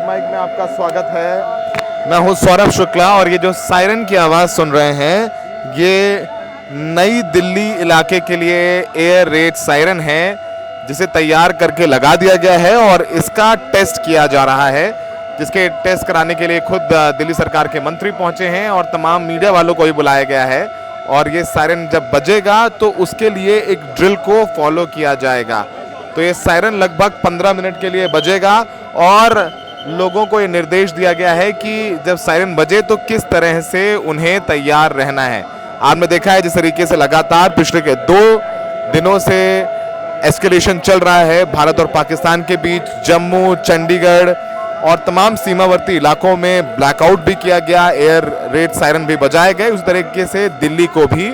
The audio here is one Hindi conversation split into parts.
रेड माइक में आपका स्वागत है। मैं हूं सौरभ शुक्ला और ये जो सायरन की आवाज़ सुन रहे हैं ये नई दिल्ली इलाके के लिए एयर रेड सायरन है जिसे तैयार करके लगा दिया गया है और इसका टेस्ट किया जा रहा है, जिसके टेस्ट कराने के लिए खुद दिल्ली सरकार के मंत्री पहुंचे हैं और तमाम मीडिया वालों को भी बुलाया गया है। और ये सायरन जब बजेगा तो उसके लिए एक ड्रिल को फॉलो किया जाएगा। तो ये सायरन लगभग 15 मिनट के लिए बजेगा और लोगों को ये निर्देश दिया गया है कि जब सायरन बजे तो किस तरह से उन्हें तैयार रहना है। आपने देखा है जिस तरीके से लगातार पिछले के 2 दिनों से एस्केलेशन चल रहा है भारत और पाकिस्तान के बीच। जम्मू, चंडीगढ़ और तमाम सीमावर्ती इलाकों में ब्लैकआउट भी किया गया, एयर रेड सायरन भी बजाए गए। उस तरीके से दिल्ली को भी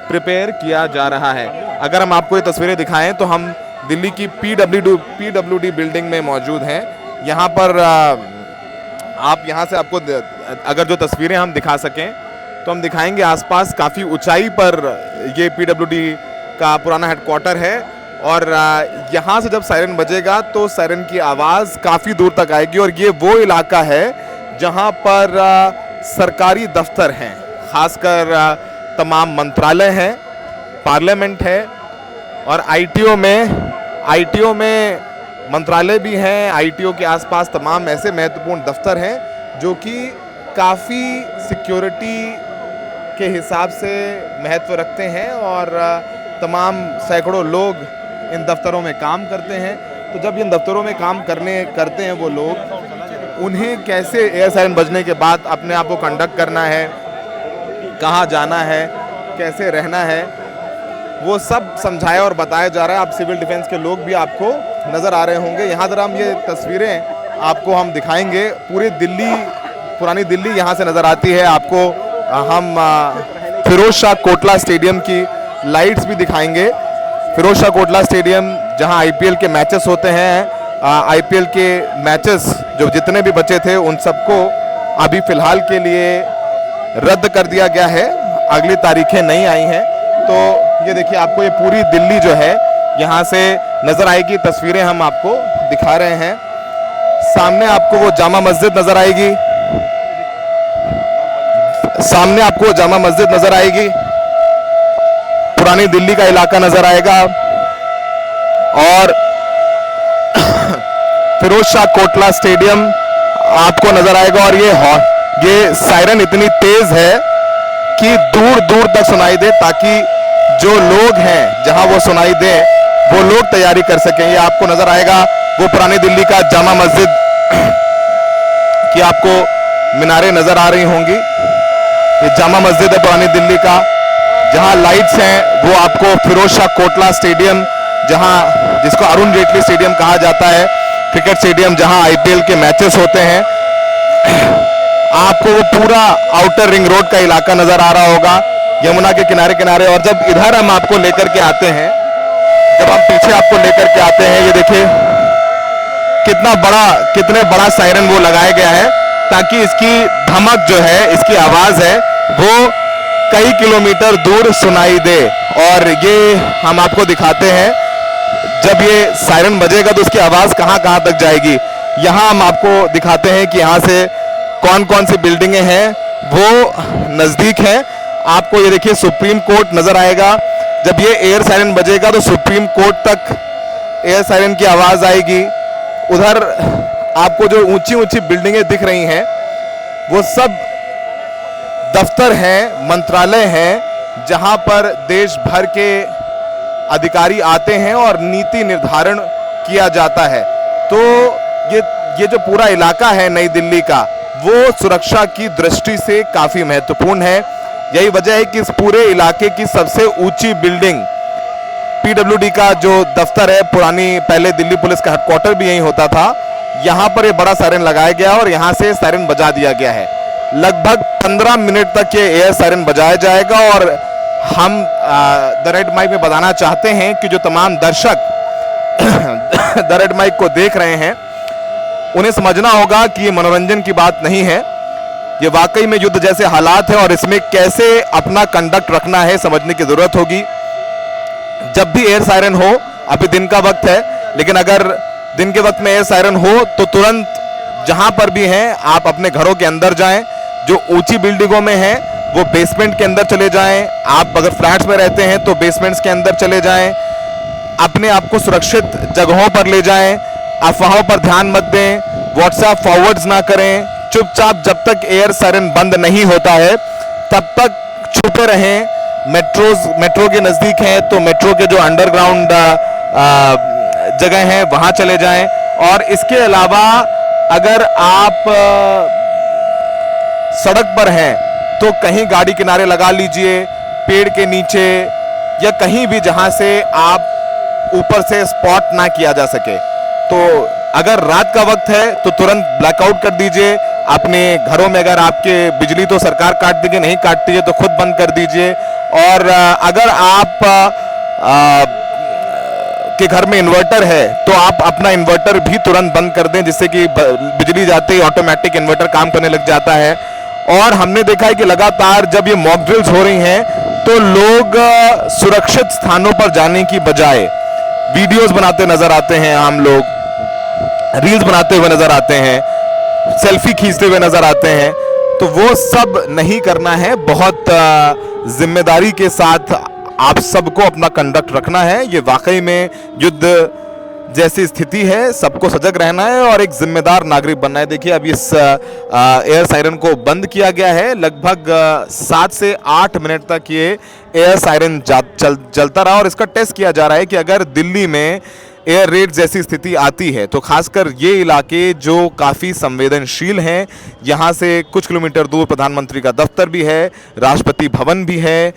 प्रिपेयर किया जा रहा है। अगर हम आपको ये तस्वीरें दिखाएं तो हम दिल्ली की पीडब्ल्यूडी बिल्डिंग में मौजूद हैं। यहाँ पर आप यहाँ से आपको अगर जो तस्वीरें हम दिखा सकें तो हम दिखाएंगे आसपास काफ़ी ऊंचाई पर ये पीडब्ल्यूडी का पुराना हेडक्वार्टर है और यहाँ से जब सायरन बजेगा तो सायरन की आवाज़ काफ़ी दूर तक आएगी। और ये वो इलाका है जहाँ पर सरकारी दफ्तर हैं, खासकर तमाम मंत्रालय हैं, पार्लियामेंट है और आईटीओ में मंत्रालय भी हैं। आईटीओ के आसपास तमाम ऐसे महत्वपूर्ण दफ्तर हैं जो कि काफ़ी सिक्योरिटी के हिसाब से महत्व रखते हैं और तमाम सैकड़ों लोग इन दफ्तरों में काम करते हैं। तो जब इन दफ्तरों में काम करते हैं वो लोग, उन्हें कैसे एयर सायरन बजने के बाद अपने आप को कंडक्ट करना है, कहाँ जाना है, कैसे रहना है, वो सब समझाया और बताया जा रहा है। आप सिविल डिफेंस के लोग भी आपको नज़र आ रहे होंगे। यहाँ जरा हम ये तस्वीरें आपको हम दिखाएंगे। पूरी दिल्ली, पुरानी दिल्ली यहाँ से नज़र आती है। आपको हम फिरोज शाह कोटला स्टेडियम की लाइट्स भी दिखाएंगे। फिरोज शाह कोटला स्टेडियम जहाँ आईपीएल के मैचेस होते हैं, आईपीएल के मैचेस जो जितने भी बचे थे उन सबको अभी फ़िलहाल के लिए रद्द कर दिया गया है। अगली तारीखें नहीं आई हैं। तो ये देखिए आपको ये पूरी दिल्ली जो है यहाँ से नज़र आएगी। तस्वीरें हम आपको दिखा रहे हैं। सामने आपको वो जामा मस्जिद नज़र आएगी, सामने आपको जामा मस्जिद नज़र आएगी, पुरानी दिल्ली का इलाका नज़र आएगा और फिरोज शाह कोटला स्टेडियम आपको नज़र आएगा। और ये सायरन इतनी तेज़ है कि दूर दूर तक सुनाई दे, ताकि जो लोग हैं जहां वो सुनाई दे वो लोग तैयारी कर सकें। ये आपको नजर आएगा वो पुरानी दिल्ली का जामा मस्जिद की आपको मीनारें नजर आ रही होंगी। ये जामा मस्जिद है पुरानी दिल्ली का। जहां लाइट्स हैं वो आपको फिरोज शाह कोटला स्टेडियम, जिसको अरुण जेटली स्टेडियम कहा जाता है, क्रिकेट स्टेडियम जहां आईपीएल के मैचेस होते हैं, आपको वो पूरा आउटर रिंग रोड का इलाका नजर आ रहा होगा, यमुना के किनारे किनारे। और जब इधर हम आपको लेकर के आते हैं, जब हम पीछे आपको लेकर के आते हैं, ये देखिए कितने बड़ा सायरन वो लगाया गया है, ताकि इसकी धमक जो है, इसकी आवाज है, वो कई किलोमीटर दूर सुनाई दे। और ये हम आपको दिखाते हैं जब ये सायरन बजेगा तो उसकी आवाज कहां कहां तक जाएगी। यहां हम आपको दिखाते हैं कि यहां से कौन कौन सी बिल्डिंगें हैं वो नज़दीक हैं। आपको ये देखिए सुप्रीम कोर्ट नज़र आएगा। जब ये एयर सायरन बजेगा तो सुप्रीम कोर्ट तक एयर सायरन की आवाज़ आएगी। उधर आपको जो ऊंची ऊंची बिल्डिंगें दिख रही हैं वो सब दफ्तर हैं, मंत्रालय हैं, जहां पर देश भर के अधिकारी आते हैं और नीति निर्धारण किया जाता है। तो ये जो पूरा इलाका है नई दिल्ली का, वो सुरक्षा की दृष्टि से काफ़ी महत्वपूर्ण है। यही वजह है कि इस पूरे इलाके की सबसे ऊंची बिल्डिंग पीडब्ल्यूडी का जो दफ्तर है, पुरानी पहले दिल्ली पुलिस का हेडक्वार्टर भी यहीं होता था, यहाँ पर ये बड़ा सायरन लगाया गया और यहाँ से सायरन बजा दिया गया है। लगभग 15 मिनट तक ये एयर सायरन बजाया जाएगा। और हम द रेड माइक में बताना चाहते हैं कि जो तमाम दर्शक द रेड माइक को देख रहे हैं, उन्हें समझना होगा कि ये मनोरंजन की बात नहीं है, ये वाकई में युद्ध जैसे हालात है और इसमें कैसे अपना कंडक्ट रखना है समझने की जरूरत होगी। जब भी एयर सायरन हो, अभी दिन का वक्त है, लेकिन अगर दिन के वक्त में एयर सायरन हो तो तुरंत जहां पर भी हैं आप अपने घरों के अंदर जाएं। जो ऊंची बिल्डिंगों में हैं वो बेसमेंट के अंदर चले जाएं। आप अगर फ्लैट्स में रहते हैं तो बेसमेंट्स के अंदर चले जाएं। अपने आप को सुरक्षित जगहों पर ले जाएं। अफवाहों पर ध्यान मत दें। व्हाट्सएप फॉरवर्ड्स ना करें। चुपचाप जब तक एयर सायरन बंद नहीं होता है तब तक छुपे रहें। मेट्रो के नज़दीक हैं तो मेट्रो के जो अंडरग्राउंड जगह हैं वहां चले जाएं। और इसके अलावा अगर आप सड़क पर हैं तो कहीं गाड़ी किनारे लगा लीजिए, पेड़ के नीचे या कहीं भी जहां से आप ऊपर से स्पॉट ना किया जा सके। तो अगर रात का वक्त है तो तुरंत ब्लैकआउट कर दीजिए। अपने घरों में अगर आपके बिजली तो सरकार काट देगी, नहीं काटती है तो खुद बंद कर दीजिए। और अगर आप के घर में इन्वर्टर है तो आप अपना इन्वर्टर भी तुरंत बंद कर दें, जिससे कि बिजली जाते ही ऑटोमेटिक इन्वर्टर काम करने लग जाता है। और हमने देखा है कि लगातार जब ये मॉक ड्रिल्स हो रही हैं तो लोग सुरक्षित स्थानों पर जाने की बजाय वीडियोस बनाते नजर आते हैं, हम लोग रील्स बनाते हुए नजर आते हैं, सेल्फी खींचते हुए नजर आते हैं। तो वो सब नहीं करना है। बहुत जिम्मेदारी के साथ आप सबको अपना कंडक्ट रखना है। ये वाकई में युद्ध जैसी स्थिति है, सबको सजग रहना है और एक जिम्मेदार नागरिक बनना है। देखिए अब इस एयर सायरन को बंद किया गया है। लगभग 7 से 8 मिनट तक ये एयर सायरन चलता रहा और इसका टेस्ट किया जा रहा है कि अगर दिल्ली में एयर रेड जैसी स्थिति आती है तो खासकर ये इलाके जो काफ़ी संवेदनशील हैं, यहाँ से कुछ किलोमीटर दूर प्रधानमंत्री का दफ्तर भी है, राष्ट्रपति भवन भी है,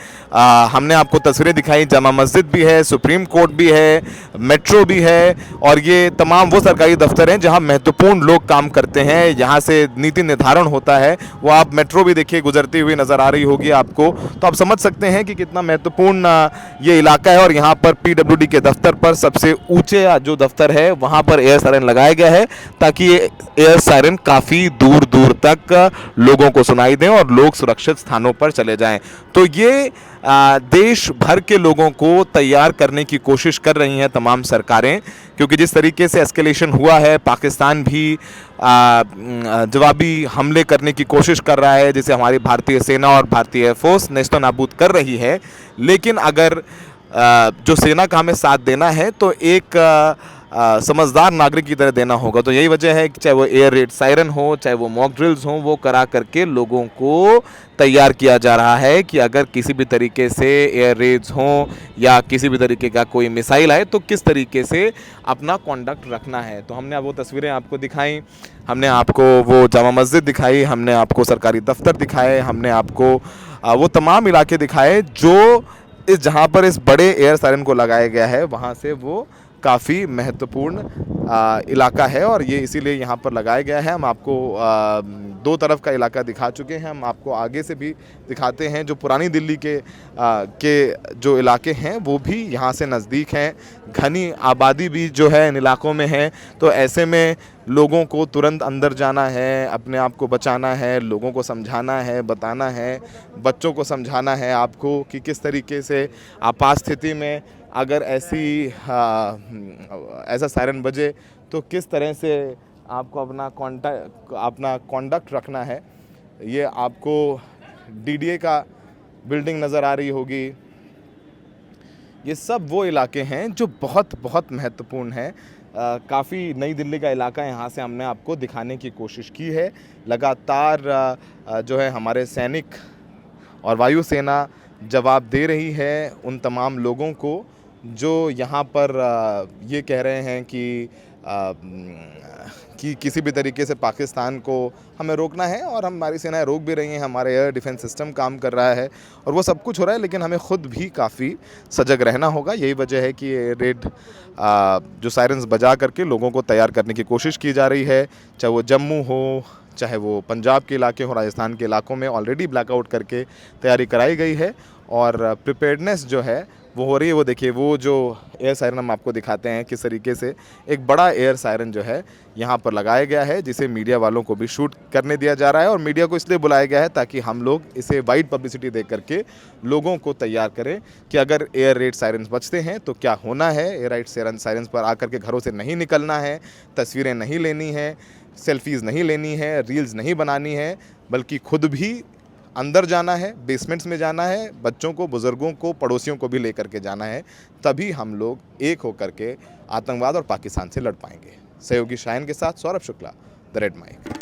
हमने आपको तस्वीरें दिखाई, जामा मस्जिद भी है, सुप्रीम कोर्ट भी है, मेट्रो भी है। और ये तमाम वो सरकारी दफ्तर हैं जहाँ महत्वपूर्ण लोग काम करते हैं, यहाँ से नीति निर्धारण होता है। वो आप मेट्रो भी देखिए गुजरती हुई नज़र आ रही होगी आपको, तो आप समझ सकते हैं कि कितना महत्वपूर्ण ये इलाका है। और यहाँ पर PWD के दफ्तर पर सबसे ऊँचे जो दफ्तर है वहां पर एयर सायरन लगाया गया है ताकि ये एयर सायरन काफी दूर दूर तक लोगों को सुनाई दें और लोग सुरक्षित स्थानों पर चले जाएं। तो ये देश भर के लोगों को तैयार करने की कोशिश कर रही हैं तमाम सरकारें, क्योंकि जिस तरीके से एस्केलेशन हुआ है, पाकिस्तान भी जवाबी हमले करने की कोशिश कर रहा है, जिसे हमारी भारतीय सेना और भारतीय एयरफोर्स नेस्तो नाबूद कर रही है। लेकिन अगर जो सेना का हमें साथ देना है तो एक समझदार नागरिक की तरह देना होगा। तो यही वजह है कि चाहे वो एयर रेड सायरन हो, चाहे वो मॉक ड्रिल्स हों, वो करा करके लोगों को तैयार किया जा रहा है कि अगर किसी भी तरीके से एयर रेड्स हों या किसी भी तरीके का कोई मिसाइल आए तो किस तरीके से अपना कॉन्डक्ट रखना है। तो हमने वो तस्वीरें आपको दिखाई, हमने आपको वो जामा मस्जिद दिखाई, हमने आपको सरकारी दफ्तर दिखाए, हमने आपको वो तमाम इलाके दिखाए जो इस जहाँ पर इस बड़े एयर सायरन को लगाया गया है वहाँ से वो काफ़ी महत्वपूर्ण इलाका है। और ये इसीलिए यहाँ पर लगाया गया है। हम आपको दो तरफ का इलाका दिखा चुके हैं, हम आपको आगे से भी दिखाते हैं। जो पुरानी दिल्ली के जो इलाके हैं वो भी यहाँ से नज़दीक हैं, घनी आबादी भी जो है इन इलाकों में है। तो ऐसे में लोगों को तुरंत अंदर जाना है, अपने आप को बचाना है, लोगों को समझाना है, बताना है, बच्चों को समझाना है आपको कि किस तरीके से आपात स्थिति में अगर ऐसा सायरन बजे तो किस तरह से आपको अपना कॉन्डक्ट रखना है। ये आपको DDA का बिल्डिंग नज़र आ रही होगी। ये सब वो इलाके हैं जो बहुत बहुत महत्वपूर्ण हैं। काफ़ी नई दिल्ली का इलाका यहाँ से हमने आपको दिखाने की कोशिश की है। लगातार जो है हमारे सैनिक और वायुसेना जवाब दे रही है उन तमाम लोगों को जो यहाँ पर ये कह रहे हैं कि किसी भी तरीके से पाकिस्तान को हमें रोकना है। और हमारी सेनाएं रोक भी रही हैं, हमारे एयर डिफेंस सिस्टम काम कर रहा है और वो सब कुछ हो रहा है, लेकिन हमें ख़ुद भी काफ़ी सजग रहना होगा। यही वजह है कि ये रेड जो सायरन्स बजा करके लोगों को तैयार करने की कोशिश की जा रही है। चाहे वो जम्मू हो, चाहे वो पंजाब के इलाके हो, राजस्थान के इलाकों में ऑलरेडी ब्लैकआउट करके तैयारी कराई गई है और प्रिपेयर्डनेस जो है वो हो रही है। वो देखिए, वो जो एयर सायरन हम आपको दिखाते हैं किस तरीके से एक बड़ा एयर सायरन जो है यहाँ पर लगाया गया है, जिसे मीडिया वालों को भी शूट करने दिया जा रहा है। और मीडिया को इसलिए बुलाया गया है ताकि हम लोग इसे वाइड पब्लिसिटी दे करके लोगों को तैयार करें कि अगर एयर रेड सायरन्स बजते हैं तो क्या होना है। एयर रेड सायरन्स पर आकर के घरों से नहीं निकलना है, तस्वीरें नहीं लेनी है, सेल्फीज़ नहीं लेनी है, रील्स नहीं बनानी है, बल्कि खुद भी अंदर जाना है, बेसमेंट्स में जाना है, बच्चों को, बुज़ुर्गों को, पड़ोसियों को भी लेकर के जाना है। तभी हम लोग एक होकर के आतंकवाद और पाकिस्तान से लड़ पाएंगे। सहयोगी शायन के साथ Saurabh Shukla, the red mic.